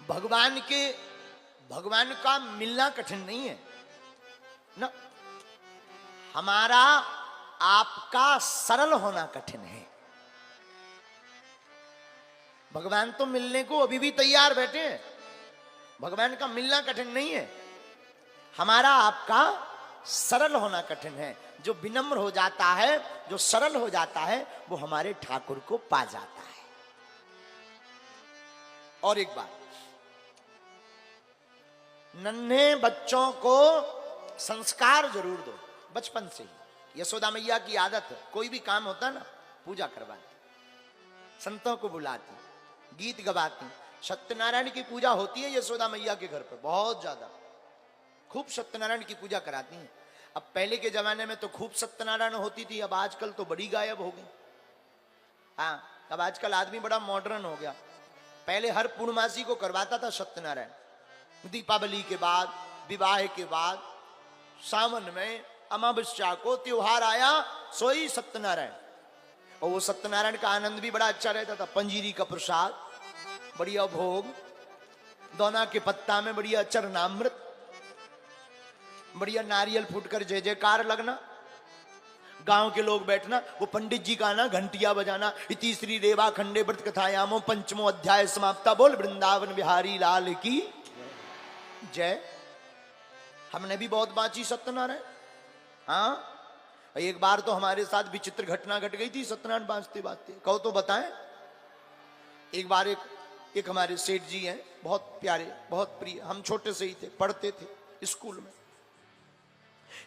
भगवान का मिलना कठिन नहीं है ना, हमारा आपका सरल होना कठिन है। भगवान तो मिलने को अभी भी तैयार बैठे हैं, भगवान का मिलना कठिन नहीं है, हमारा आपका सरल होना कठिन है। जो विनम्र हो जाता है, जो सरल हो जाता है, वो हमारे ठाकुर को पा जाता है। और एक बात, नन्हे बच्चों को संस्कार जरूर दो बचपन से ही। यशोदा मैया की आदत है, कोई भी काम होता ना पूजा करवाती, संतों को बुलाती, गीत गवाती। सत्यनारायण की पूजा होती है यशोदा मैया के घर पर बहुत ज्यादा, खूब सत्यनारायण की पूजा कराती हैं। अब पहले के जमाने में तो खूब सत्यनारायण होती थी, अब आजकल तो बड़ी गायब हो गई। हाँ, अब आजकल आदमी बड़ा मॉडर्न हो गया। पहले हर पूर्णमासी को करवाता था सत्यनारायण, दीपावली के बाद, विवाह के बाद, सावन में अमावस्या को त्योहार आया, सोई सत्यनारायण। और वो सत्यनारायण का आनंद भी बड़ा अच्छा रहता था। पंजीरी का प्रसाद, बढ़िया भोग, दोना के पत्ता में बढ़िया चरणामृत, बढ़िया नारियल फूटकर जय जयकार लगना, गांव के लोग बैठना, वो पंडित जी का आना, घंटिया बजाना। इति श्री रेवा खंडे व्रत कथायामो पंचमो अध्याय समाप्ता। बोल वृंदावन बिहारी लाल की जय। हमने भी बहुत बांची सत्यनारायण। हाँ, एक बार तो हमारे साथ विचित्र घटना घट गई थी सत्यनारायण बांचते बांचते। कहो तो बताएं। एक बार एक हमारे सेठ जी हैं, बहुत प्यारे, बहुत प्रिय, हम छोटे से ही थे, पढ़ते थे स्कूल में।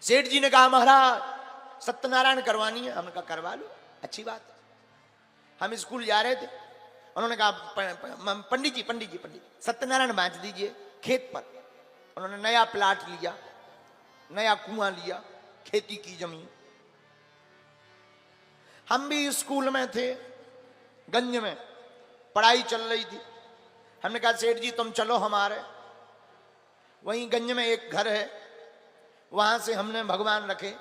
सेठ जी ने कहा महाराज सत्यनारायण करवानी है। हमने कहा करवा लो, अच्छी बात है। हम स्कूल जा रहे थे, उन्होंने कहा पंडित जी सत्यनारायण बांच दीजिए खेत पर। उन्होंने नया प्लाट लिया, नया कुआं लिया, खेती की जमीन। हम भी स्कूल में थे, गंज में पढ़ाई चल रही थी। हमने कहा सेठ जी तुम चलो हमारे, वहीं गंज में एक घर है, वहां से हमने भगवान रखे,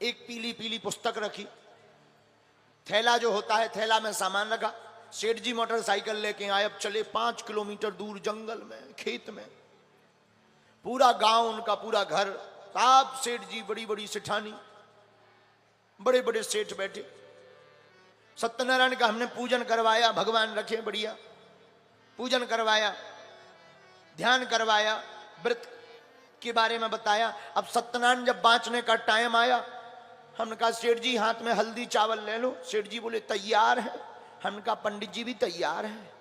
एक पीली पीली पुस्तक रखी, थैला जो होता है थैला में सामान रखा। सेठ जी मोटरसाइकिल लेके आए। अब चले 5 किलोमीटर दूर जंगल में, खेत में, पूरा गांव उनका, पूरा घर, सब सेठ जी, बड़ी बड़ी सेठानी, बड़े बड़े सेठ बैठे। सत्यनारायण का हमने पूजन करवाया, भगवान रखे बढ़िया, पूजन करवाया, ध्यान करवाया, व्रत के बारे में बताया। अब सत्यनारायण जब बांचने का टाइम आया, हमने कहा सेठ जी हाथ में हल्दी चावल ले लो। सेठ जी बोले तैयार है। हमने कहा पंडित जी भी तैयार है।